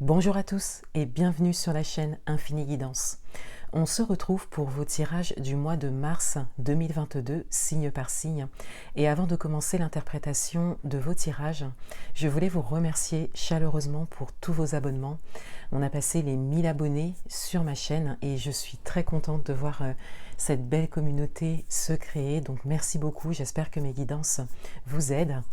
Bonjour à tous et bienvenue sur la chaîne Infini Guidance. On se retrouve pour vos tirages du mois de mars 2022, signe par signe. Et avant de commencer l'interprétation de vos tirages, je voulais vous remercier chaleureusement pour tous vos abonnements. On a passé les 1000 abonnés sur ma chaîne et je suis très contente de voir cette belle communauté se créer. Donc merci beaucoup, j'espère que mes guidances vous aident.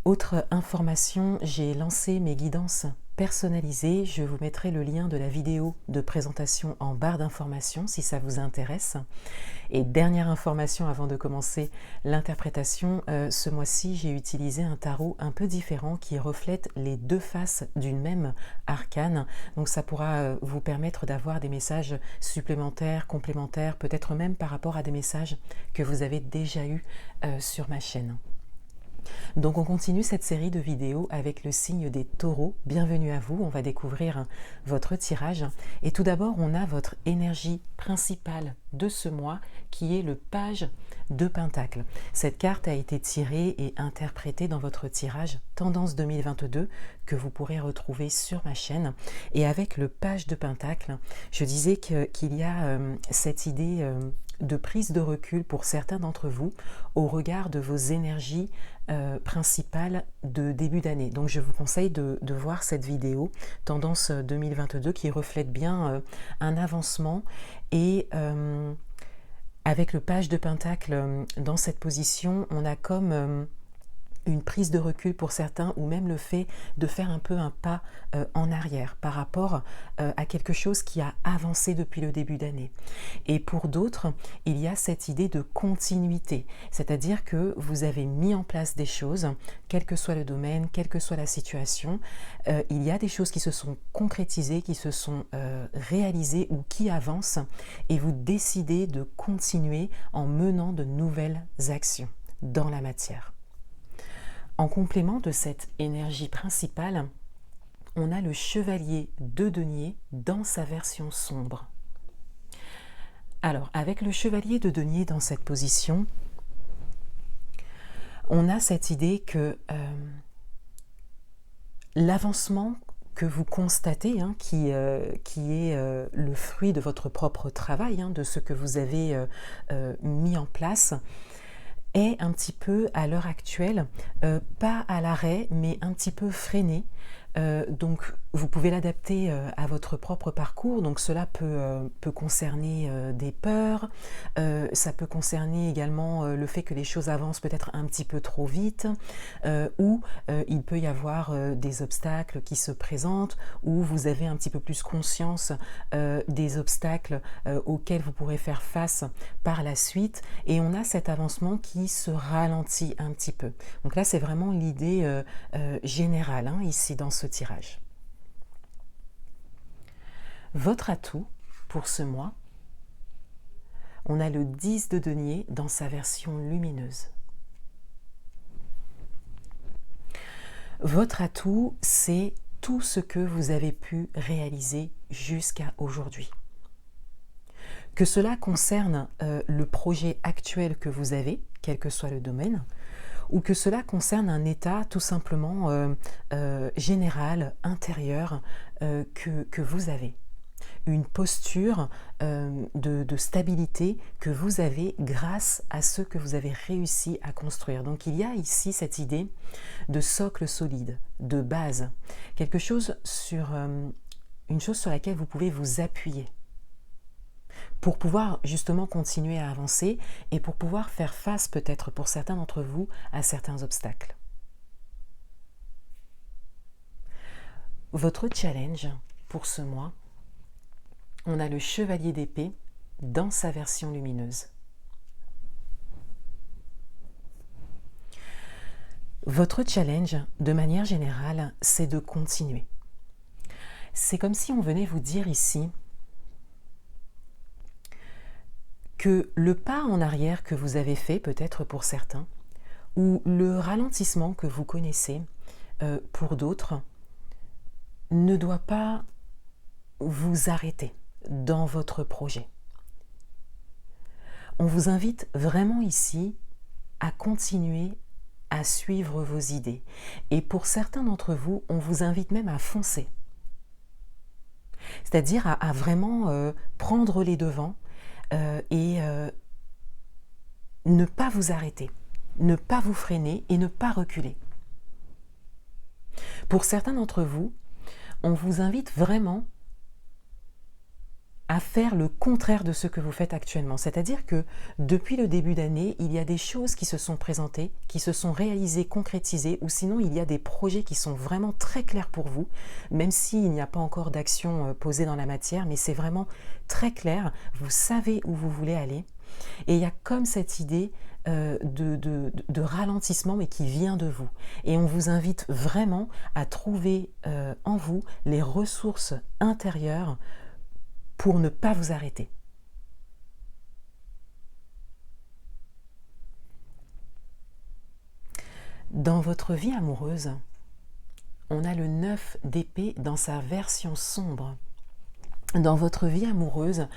Autre information, j'ai lancé mes guidances personnalisées. Je vous mettrai le lien de la vidéo de présentation en barre d'informations si ça vous intéresse. Et dernière information avant de commencer l'interprétation, ce mois-ci j'ai utilisé un tarot un peu différent qui reflète les deux faces d'une même arcane. Donc ça pourra vous permettre d'avoir des messages supplémentaires, complémentaires, peut-être même par rapport à des messages que vous avez déjà eus sur ma chaîne. Donc on continue cette série de vidéos avec le signe des taureaux. Bienvenue à vous, on va découvrir votre tirage. Et tout d'abord, on a votre énergie principale de ce mois qui est le page de Pentacle. Cette carte a été tirée et interprétée dans votre tirage Tendance 2022 que vous pourrez retrouver sur ma chaîne. Et avec le page de Pentacle, je disais qu'il y a cette idée de prise de recul pour certains d'entre vous au regard de vos énergies principales de début d'année. Donc je vous conseille de voir cette vidéo Tendance 2022 qui reflète bien un avancement et avec le page de Pentacle dans cette position, on a comme une prise de recul pour certains ou même le fait de faire un peu un pas en arrière par rapport à quelque chose qui a avancé depuis le début d'année. Et pour d'autres, il y a cette idée de continuité, c'est-à-dire que vous avez mis en place des choses, quel que soit le domaine, quelle que soit la situation, il y a des choses qui se sont concrétisées, qui se sont réalisées ou qui avancent et vous décidez de continuer en menant de nouvelles actions dans la matière. En complément de cette énergie principale, on a le chevalier de denier dans sa version sombre. Alors, avec le chevalier de denier dans cette position, on a cette idée que l'avancement que vous constatez, qui est le fruit de votre propre travail, de ce que vous avez mis en place, est un petit peu à l'heure actuelle, pas à l'arrêt, mais un petit peu freiné. Donc vous pouvez l'adapter à votre propre parcours, donc cela peut concerner des peurs, ça peut concerner également le fait que les choses avancent peut-être un petit peu trop vite, ou il peut y avoir des obstacles qui se présentent, ou vous avez un petit peu plus conscience des obstacles auxquels vous pourrez faire face par la suite, et on a cet avancement qui se ralentit un petit peu. Donc là c'est vraiment l'idée générale ici dans ce tirage. Votre atout pour ce mois, on a le 10 de denier dans sa version lumineuse. Votre atout, c'est tout ce que vous avez pu réaliser jusqu'à aujourd'hui. Que cela concerne le projet actuel que vous avez, quel que soit le domaine, ou que cela concerne un état tout simplement général, intérieur, que vous avez. Une posture de stabilité que vous avez grâce à ce que vous avez réussi à construire. Donc il y a ici cette idée de socle solide, de base, quelque chose une chose sur laquelle vous pouvez vous appuyer pour pouvoir justement continuer à avancer et pour pouvoir faire face peut-être pour certains d'entre vous à certains obstacles. Votre challenge pour ce mois, on a le chevalier d'épée dans sa version lumineuse. Votre challenge, de manière générale, c'est de continuer. C'est comme si on venait vous dire ici que le pas en arrière que vous avez fait, peut-être pour certains, ou le ralentissement que vous connaissez pour d'autres, ne doit pas vous arrêter dans votre projet. On vous invite vraiment ici à continuer à suivre vos idées. Et pour certains d'entre vous, on vous invite même à foncer. C'est-à-dire à vraiment prendre les devants et ne pas vous arrêter, ne pas vous freiner et ne pas reculer. Pour certains d'entre vous, on vous invite vraiment à faire le contraire de ce que vous faites actuellement. C'est-à-dire que depuis le début d'année, il y a des choses qui se sont présentées, qui se sont réalisées, concrétisées, ou sinon il y a des projets qui sont vraiment très clairs pour vous, même s'il n'y a pas encore d'action posée dans la matière, mais c'est vraiment très clair, vous savez où vous voulez aller. Et il y a comme cette idée de ralentissement, mais qui vient de vous. Et on vous invite vraiment à trouver en vous les ressources intérieures pour ne pas vous arrêter. Dans votre vie amoureuse, on a le 9 d'épée dans sa version sombre. Dans votre vie amoureuse,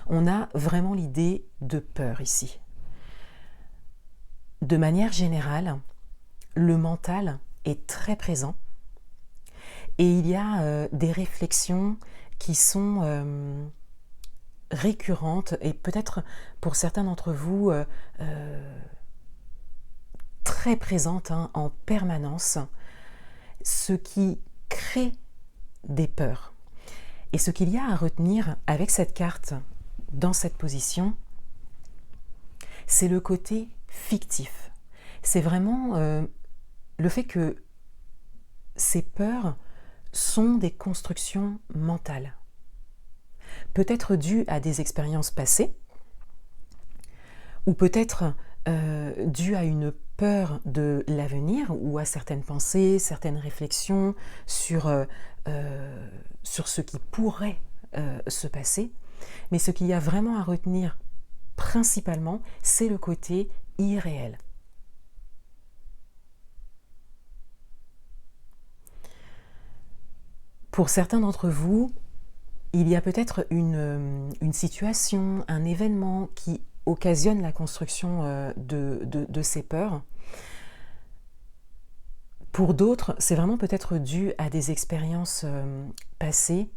on a vraiment l'idée de peur ici. De manière générale, le mental est très présent et il y a des réflexions qui sont récurrentes et peut-être pour certains d'entre vous très présentes en permanence, ce qui crée des peurs. Et ce qu'il y a à retenir avec cette carte dans cette position, c'est le côté fictif. C'est vraiment le fait que ces peurs sont des constructions mentales. Peut-être dues à des expériences passées, ou peut-être dues à une peur de l'avenir, ou à certaines pensées, certaines réflexions sur ce qui pourrait se passer. Mais ce qu'il y a vraiment à retenir principalement, c'est le côté irréel. Pour certains d'entre vous, il y a peut-être une situation, un événement qui occasionne la construction de ces peurs. Pour d'autres, c'est vraiment peut-être dû à des expériences passées.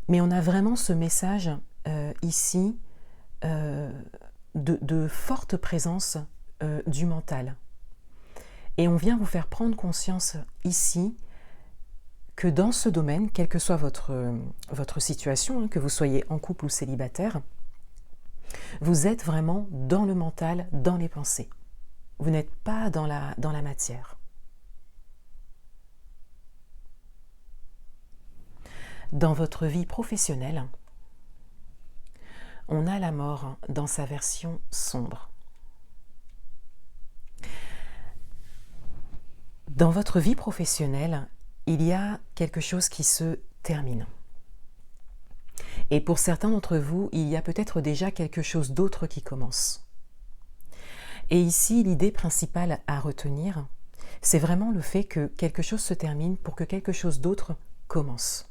Mais on a vraiment ce message ici de forte présence du mental. Et on vient vous faire prendre conscience ici que dans ce domaine, quelle que soit votre situation, que vous soyez en couple ou célibataire, vous êtes vraiment dans le mental, dans les pensées. Vous n'êtes pas dans la matière. Dans votre vie professionnelle, on a la mort dans sa version sombre. Dans votre vie professionnelle, il y a quelque chose qui se termine. Et pour certains d'entre vous, il y a peut-être déjà quelque chose d'autre qui commence. Et ici, l'idée principale à retenir, c'est vraiment le fait que quelque chose se termine pour que quelque chose d'autre commence.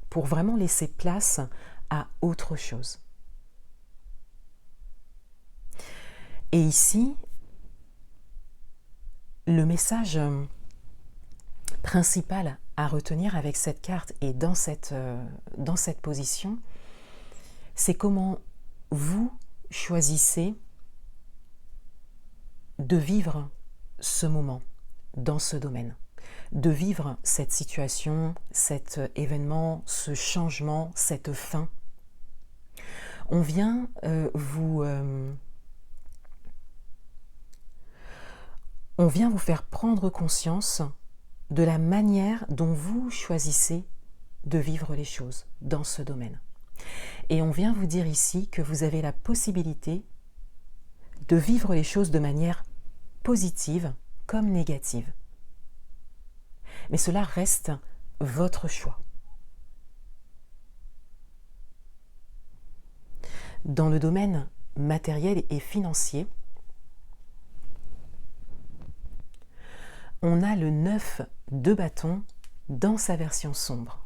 Pour vraiment laisser place à autre chose. Et ici, le message principal à retenir avec cette carte et dans cette position, c'est comment vous choisissez de vivre ce moment dans ce domaine, de vivre cette situation, cet événement, ce changement, cette fin. On vient vous faire prendre conscience de la manière dont vous choisissez de vivre les choses dans ce domaine. Et on vient vous dire ici que vous avez la possibilité de vivre les choses de manière positive comme négative. Mais cela reste votre choix. Dans le domaine matériel et financier, on a le 9 de bâton dans sa version sombre.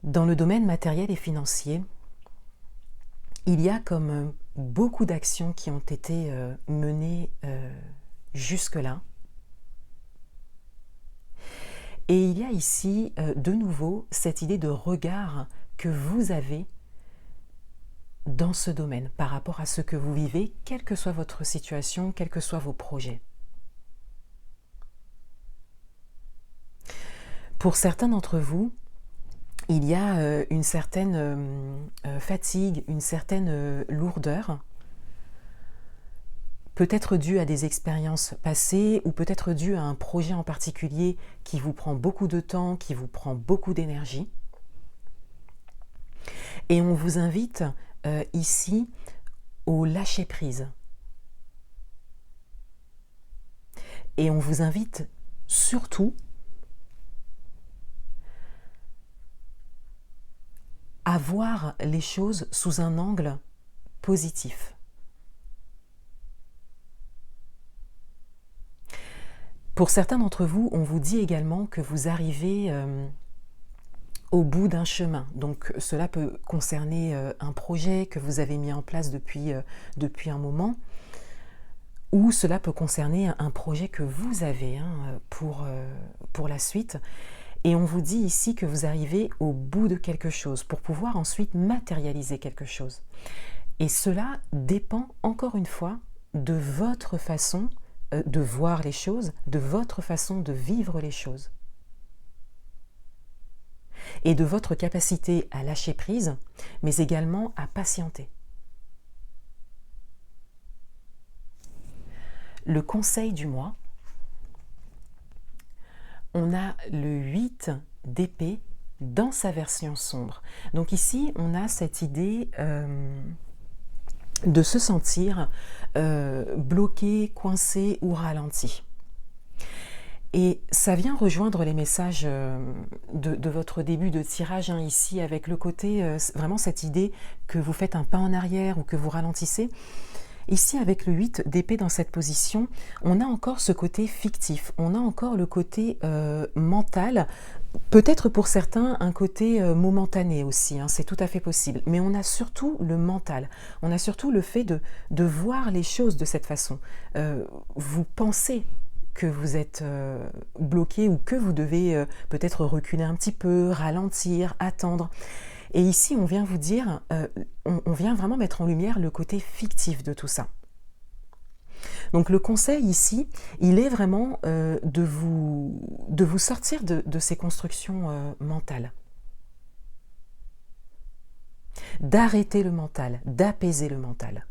Dans le domaine matériel et financier, il y a comme beaucoup d'actions qui ont été menées jusque-là. Et il y a ici de nouveau cette idée de regard que vous avez dans ce domaine par rapport à ce que vous vivez, quelle que soit votre situation, quels que soient vos projets. Pour certains d'entre vous, il y a une certaine fatigue, une certaine lourdeur, peut-être due à des expériences passées ou peut-être due à un projet en particulier qui vous prend beaucoup de temps, qui vous prend beaucoup d'énergie. Et on vous invite ici au lâcher-prise. Et on vous invite surtout à voir les choses sous un angle positif. Pour certains d'entre vous, on vous dit également que vous arrivez au bout d'un chemin. Donc cela peut concerner un projet que vous avez mis en place depuis un moment, ou cela peut concerner un projet que vous avez pour la suite. Et on vous dit ici que vous arrivez au bout de quelque chose pour pouvoir ensuite matérialiser quelque chose. Et cela dépend encore une fois de votre façon de voir les choses, de votre façon de vivre les choses. Et de votre capacité à lâcher prise, mais également à patienter. Le conseil du mois, on a le 8 d'épée dans sa version sombre. Donc ici, on a cette idée de se sentir bloqué, coincé ou ralenti. Et ça vient rejoindre les messages de votre début de tirage ici, avec le côté, vraiment cette idée que vous faites un pas en arrière ou que vous ralentissez. Ici, avec le 8 d'épée dans cette position, on a encore ce côté fictif, on a encore le côté mental, peut-être pour certains un côté momentané aussi, c'est tout à fait possible, mais on a surtout le mental, on a surtout le fait de voir les choses de cette façon. Vous pensez que vous êtes bloqué ou que vous devez peut-être reculer un petit peu, ralentir, attendre. Et ici, on vient vous dire, on vient vraiment mettre en lumière le côté fictif de tout ça. Donc le conseil ici, il est vraiment de vous sortir de ces constructions mentales. D'arrêter le mental, d'apaiser le mental.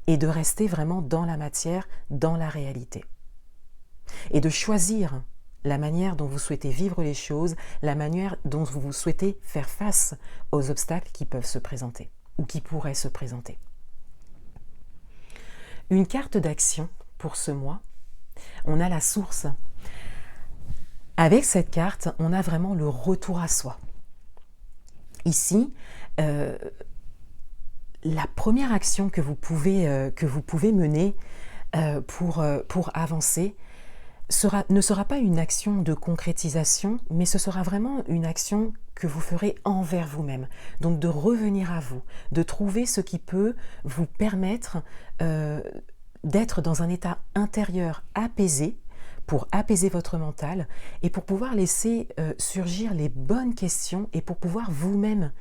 Et de rester vraiment dans la matière, dans la réalité. Et de choisir la manière dont vous souhaitez vivre les choses, la manière dont vous souhaitez faire face aux obstacles qui peuvent se présenter ou qui pourraient se présenter. Une carte d'action pour ce mois, on a la source. Avec cette carte, on a vraiment le retour à soi. Ici, la première action que vous pouvez mener pour avancer, ne sera pas une action de concrétisation, mais ce sera vraiment une action que vous ferez envers vous-même. Donc de revenir à vous, de trouver ce qui peut vous permettre d'être dans un état intérieur apaisé, pour apaiser votre mental et pour pouvoir laisser surgir les bonnes questions et pour pouvoir vous-même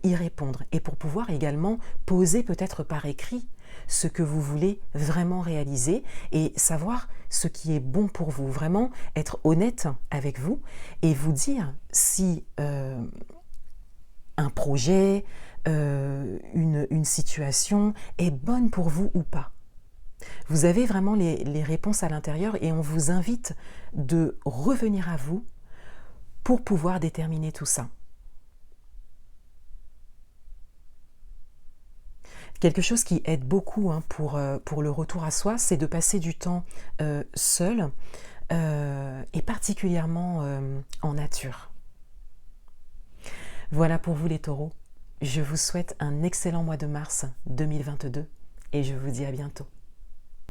y répondre et pour pouvoir également poser peut-être par écrit ce que vous voulez vraiment réaliser et savoir ce qui est bon pour vous, vraiment être honnête avec vous et vous dire si un projet, une situation est bonne pour vous ou pas. Vous avez vraiment les réponses à l'intérieur et on vous invite de revenir à vous pour pouvoir déterminer tout ça. Quelque chose qui aide beaucoup pour le retour à soi, c'est de passer du temps seul et particulièrement en nature. Voilà pour vous les taureaux. Je vous souhaite un excellent mois de mars 2022 et je vous dis à bientôt.